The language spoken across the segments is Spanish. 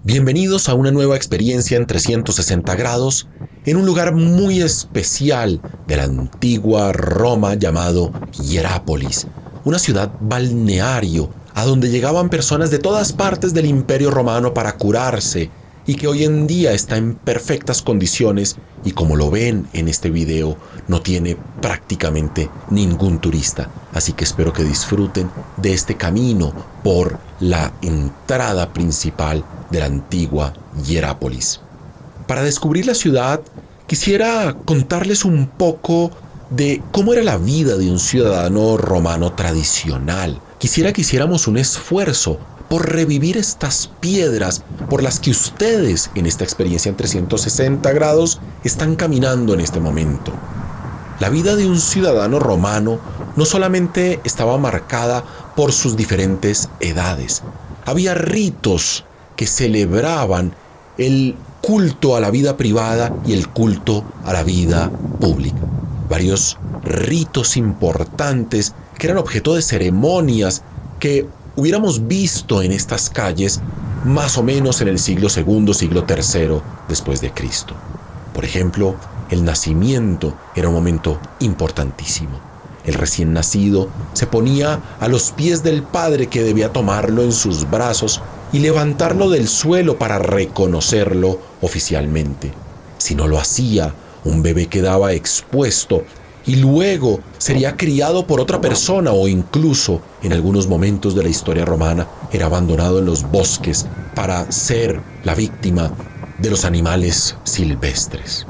Bienvenidos a una nueva experiencia en 360 grados en un lugar muy especial de la antigua Roma llamado Hierápolis, una ciudad balneario a donde llegaban personas de todas partes del Imperio Romano para curarse y que hoy en día está en perfectas condiciones y, como lo ven en este video, no tiene prácticamente ningún turista. Así que espero que disfruten de este camino por la entrada principal de la antigua Hierápolis. Para descubrir la ciudad, quisiera contarles un poco de cómo era la vida de un ciudadano romano tradicional. Quisiera que hiciéramos un esfuerzo por revivir estas piedras por las que ustedes en esta experiencia en 360 grados están caminando en este momento. La vida de un ciudadano romano no solamente estaba marcada por sus diferentes edades. Había ritos que celebraban el culto a la vida privada y el culto a la vida pública. Varios ritos importantes que eran objeto de ceremonias que hubiéramos visto en estas calles más o menos en el siglo II, siglo III después de Cristo. Por ejemplo, el nacimiento era un momento importantísimo. El recién nacido se ponía a los pies del padre, que debía tomarlo en sus brazos y levantarlo del suelo para reconocerlo oficialmente. Si no lo hacía, un bebé quedaba expuesto y luego sería criado por otra persona, o incluso, en algunos momentos de la historia romana, era abandonado en los bosques para ser la víctima de los animales silvestres.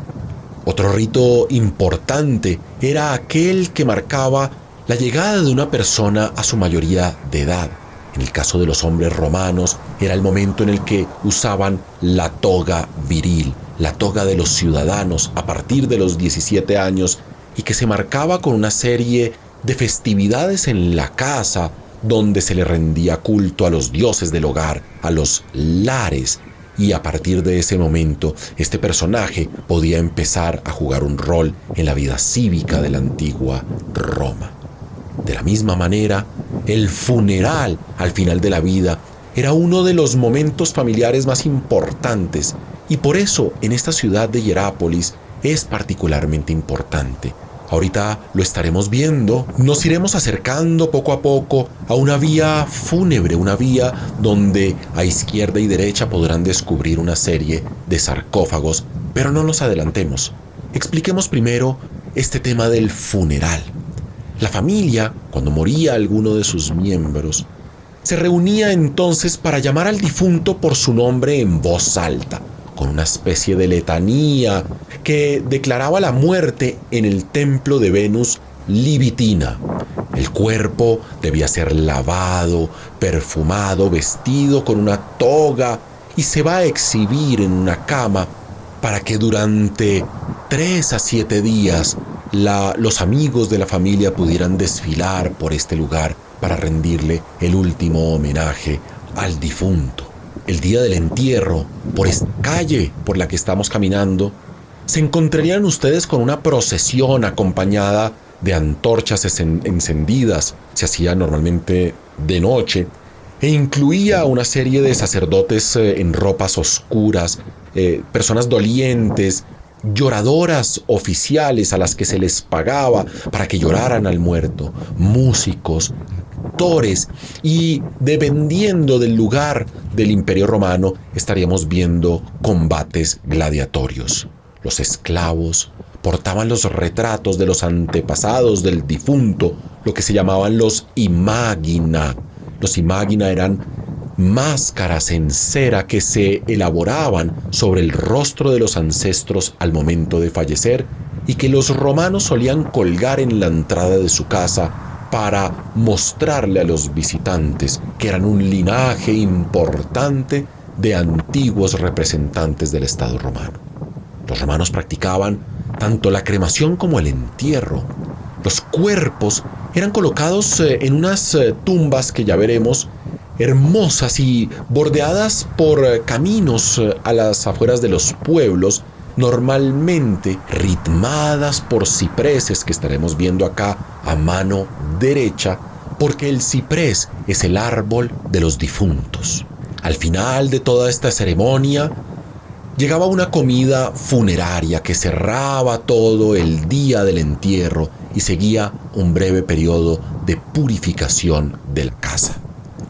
Otro rito importante era aquel que marcaba la llegada de una persona a su mayoría de edad. En el caso de los hombres romanos, era el momento en el que usaban la toga viril, la toga de los ciudadanos a partir de los 17 años, y que se marcaba con una serie de festividades en la casa donde se le rendía culto a los dioses del hogar, a los lares, y a partir de ese momento este personaje podía empezar a jugar un rol en la vida cívica de la antigua Roma. De la misma manera, el funeral al final de la vida era uno de los momentos familiares más importantes, y por eso en esta ciudad de Hierápolis es particularmente importante. Ahorita lo estaremos viendo. Nos iremos acercando poco a poco a una vía fúnebre, una vía donde a izquierda y derecha podrán descubrir una serie de sarcófagos, pero no nos adelantemos. Expliquemos primero este tema del funeral. La familia, cuando moría alguno de sus miembros, se reunía entonces para llamar al difunto por su nombre en voz alta, con una especie de letanía que declaraba la muerte en el templo de Venus Libitina. El cuerpo debía ser lavado, perfumado, vestido con una toga y se va a exhibir en una cama para que durante 3 a 7 días los amigos de la familia pudieran desfilar por este lugar para rendirle el último homenaje al difunto. El día del entierro, por esta calle por la que estamos caminando, se encontrarían ustedes con una procesión acompañada de antorchas encendidas. Se hacía normalmente de noche e incluía una serie de sacerdotes en ropas oscuras, personas dolientes, lloradoras oficiales a las que se les pagaba para que lloraran al muerto, músicos, actores, y dependiendo del lugar del Imperio Romano estaríamos viendo combates gladiatorios. Los esclavos portaban los retratos de los antepasados del difunto, lo que se llamaban los imagina. Los imagina eran máscaras en cera que se elaboraban sobre el rostro de los ancestros al momento de fallecer y que los romanos solían colgar en la entrada de su casa para mostrarle a los visitantes que eran un linaje importante de antiguos representantes del Estado romano. Los romanos practicaban tanto la cremación como el entierro. Los cuerpos eran colocados en unas tumbas que ya veremos, hermosas y bordeadas por caminos a las afueras de los pueblos, normalmente ritmadas por cipreses que estaremos viendo acá a mano derecha, porque el ciprés es el árbol de los difuntos. Al final de toda esta ceremonia, llegaba una comida funeraria que cerraba todo el día del entierro y seguía un breve periodo de purificación de la casa.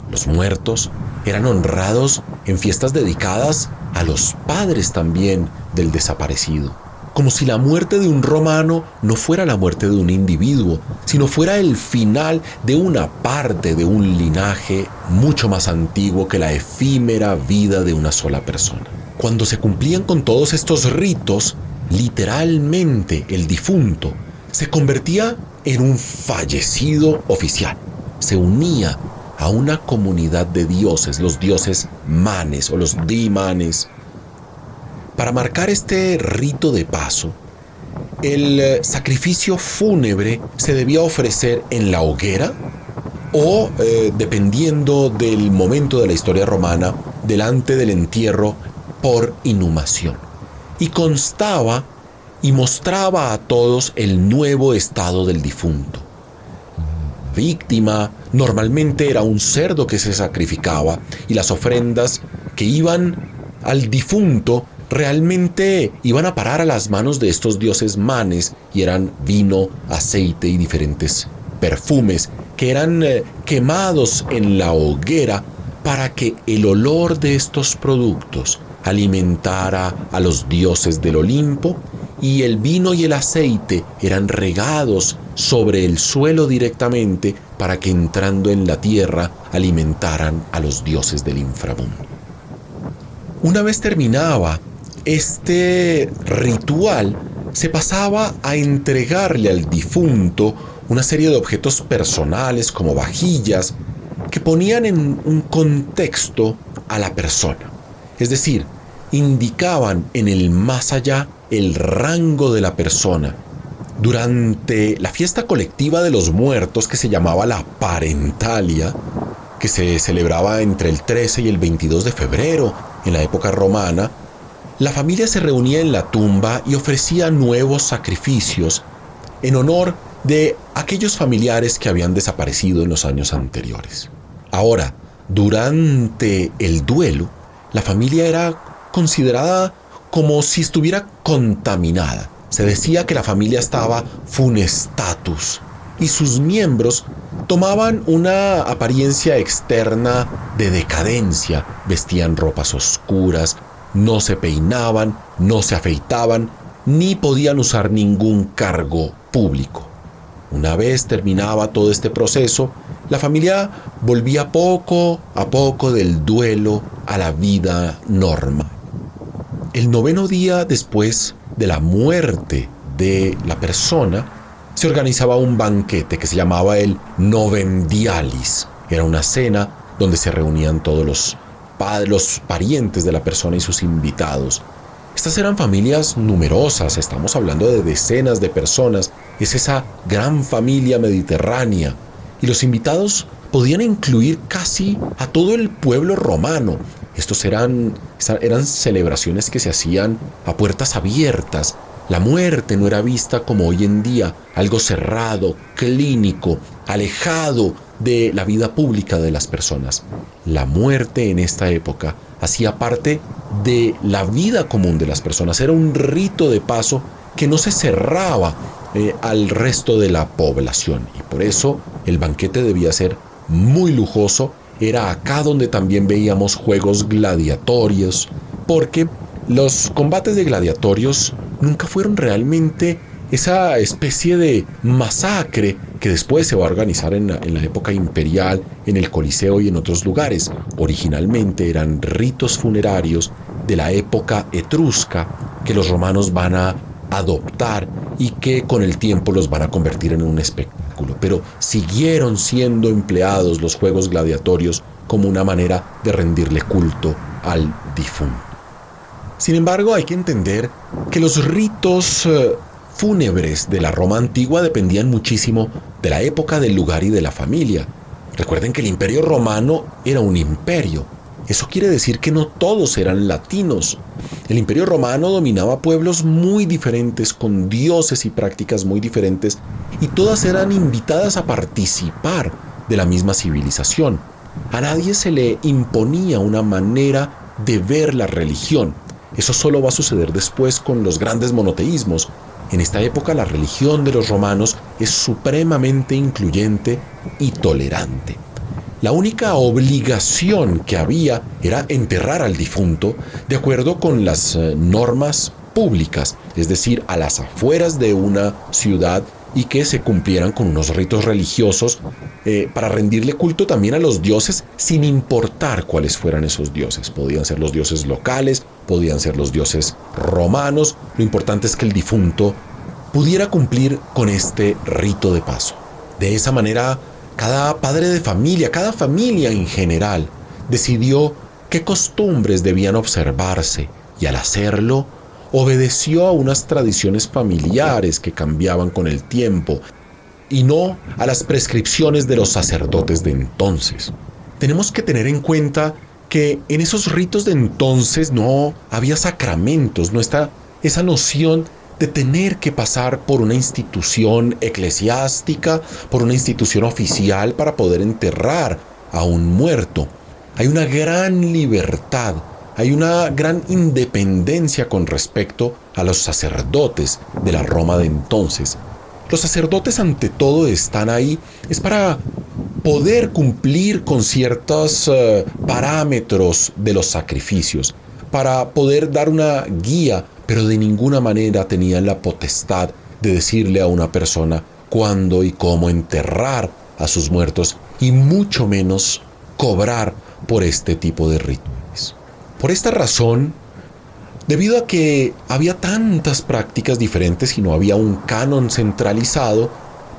Los muertos eran honrados en fiestas dedicadas a los padres también del desaparecido, como si la muerte de un romano no fuera la muerte de un individuo, sino fuera el final de una parte de un linaje mucho más antiguo que la efímera vida de una sola persona. Cuando se cumplían con todos estos ritos, literalmente el difunto se convertía en un fallecido oficial. Se unía a una comunidad de dioses, los dioses manes o los dimanes. Para marcar este rito de paso, el sacrificio fúnebre se debía ofrecer en la hoguera o, dependiendo del momento de la historia romana, delante del entierro por inhumación. Y constaba y mostraba a todos el nuevo estado del difunto. Víctima normalmente era un cerdo que se sacrificaba, y las ofrendas que iban al difunto realmente iban a parar a las manos de estos dioses manes, y eran vino, aceite y diferentes perfumes que eran quemados en la hoguera para que el olor de estos productos alimentara a los dioses del Olimpo, y el vino y el aceite eran regados sobre el suelo directamente para que, entrando en la tierra, alimentaran a los dioses del inframundo. Una vez terminaba este ritual, se pasaba a entregarle al difunto una serie de objetos personales como vajillas que ponían en un contexto a la persona. Es decir, indicaban en el más allá el rango de la persona. Durante la fiesta colectiva de los muertos, que se llamaba la parentalia, que se celebraba entre el 13 y el 22 de febrero en la época romana, la familia se reunía en la tumba y ofrecía nuevos sacrificios en honor de aquellos familiares que habían desaparecido en los años anteriores. Ahora, durante el duelo, la familia era considerada como si estuviera contaminada. Se decía que la familia estaba funestatus y sus miembros tomaban una apariencia externa de decadencia. Vestían ropas oscuras, no se peinaban, no se afeitaban, ni podían usar ningún cargo público. Una vez terminaba todo este proceso, la familia volvía poco a poco del duelo a la vida normal. El 9º día después de la muerte de la persona, se organizaba un banquete que se llamaba el novendialis. Era una cena donde se reunían todos los parientes de la persona y sus invitados. Estas eran familias numerosas, estamos hablando de decenas de personas. Es esa gran familia mediterránea. Y los invitados podían incluir casi a todo el pueblo romano. Estos eran celebraciones que se hacían a puertas abiertas. La muerte no era vista como hoy en día, algo cerrado, clínico, alejado de la vida pública de las personas. La muerte en esta época hacía parte de la vida común de las personas. Era un rito de paso que no se cerraba al resto de la población, y por eso el banquete debía ser muy lujoso. Era acá donde también veíamos juegos gladiatorios, porque los combates de gladiatorios nunca fueron realmente esa especie de masacre que después se va a organizar en la época imperial, en el Coliseo y en otros lugares. Originalmente eran ritos funerarios de la época etrusca que los romanos van a adoptar y que con el tiempo los van a convertir en un espectáculo. Pero siguieron siendo empleados los juegos gladiatorios como una manera de rendirle culto al difunto. Sin embargo, hay que entender que los ritos fúnebres de la Roma antigua dependían muchísimo de la época, del lugar y de la familia. Recuerden que el Imperio Romano era un imperio. Eso quiere decir que no todos eran latinos. El Imperio Romano dominaba pueblos muy diferentes, con dioses y prácticas muy diferentes, y todas eran invitadas a participar de la misma civilización. A nadie se le imponía una manera de ver la religión. Eso solo va a suceder después con los grandes monoteísmos. En esta época la religión de los romanos es supremamente incluyente y tolerante. La única obligación que había era enterrar al difunto de acuerdo con las normas públicas, es decir, a las afueras de una ciudad, y que se cumplieran con unos ritos religiosos para rendirle culto también a los dioses, sin importar cuáles fueran esos dioses. Podían ser los dioses locales, podían ser los dioses romanos. Lo importante es que el difunto pudiera cumplir con este rito de paso. De esa manera, cada padre de familia, cada familia en general, decidió qué costumbres debían observarse, y al hacerlo, obedeció a unas tradiciones familiares que cambiaban con el tiempo y no a las prescripciones de los sacerdotes de entonces. Tenemos que tener en cuenta que en esos ritos de entonces no había sacramentos, no está esa noción de tener que pasar por una institución eclesiástica, por una institución oficial para poder enterrar a un muerto. Hay una gran libertad. Hay una gran independencia con respecto a los sacerdotes de la Roma de entonces. Los sacerdotes ante todo están ahí, es para poder cumplir con ciertos parámetros de los sacrificios, para poder dar una guía, pero de ninguna manera tenían la potestad de decirle a una persona cuándo y cómo enterrar a sus muertos, y mucho menos cobrar por este tipo de ritos. Por esta razón, debido a que había tantas prácticas diferentes y no había un canon centralizado,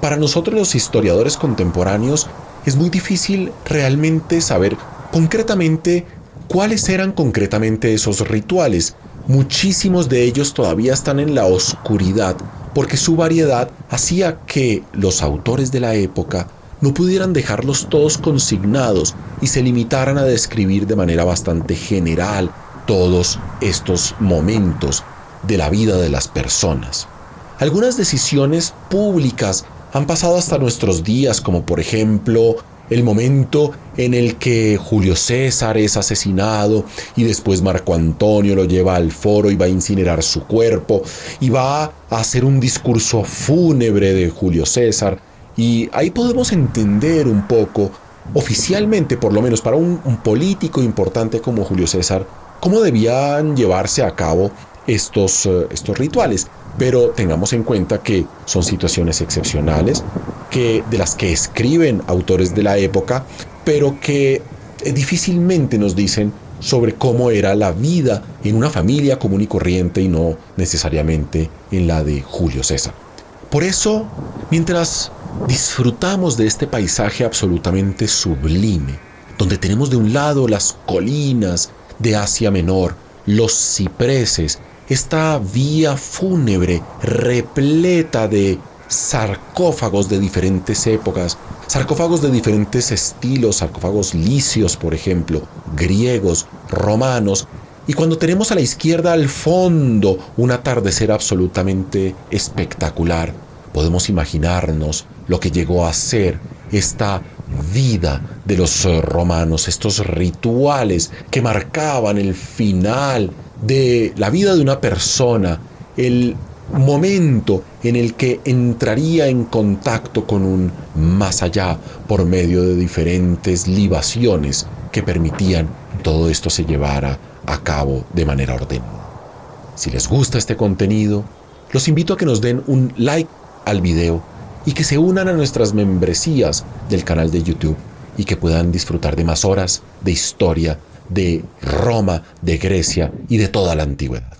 para nosotros los historiadores contemporáneos es muy difícil realmente saber concretamente cuáles eran concretamente esos rituales. Muchísimos de ellos todavía están en la oscuridad, porque su variedad hacía que los autores de la época no pudieran dejarlos todos consignados y se limitaran a describir de manera bastante general todos estos momentos de la vida de las personas. Algunas decisiones públicas han pasado hasta nuestros días, como por ejemplo el momento en el que Julio César es asesinado y después Marco Antonio lo lleva al foro y va a incinerar su cuerpo y va a hacer un discurso fúnebre de Julio César. Y ahí podemos entender un poco, oficialmente por lo menos para un político importante como Julio César, cómo debían llevarse a cabo estos rituales. Pero tengamos en cuenta que son situaciones excepcionales, de las que escriben autores de la época, pero que difícilmente nos dicen sobre cómo era la vida en una familia común y corriente y no necesariamente en la de Julio César. Por eso, mientras disfrutamos de este paisaje absolutamente sublime, donde tenemos de un lado las colinas de Asia Menor, los cipreses, esta vía fúnebre repleta de sarcófagos de diferentes épocas, sarcófagos de diferentes estilos, sarcófagos licios, por ejemplo, griegos, romanos, y cuando tenemos a la izquierda al fondo un atardecer absolutamente espectacular, podemos imaginarnos lo que llegó a ser esta vida de los romanos, estos rituales que marcaban el final de la vida de una persona, el momento en el que entraría en contacto con un más allá por medio de diferentes libaciones que permitían que todo esto se llevara a cabo de manera ordenada. Si les gusta este contenido, los invito a que nos den un like al video y que se unan a nuestras membresías del canal de YouTube y que puedan disfrutar de más horas de historia de Roma, de Grecia y de toda la antigüedad.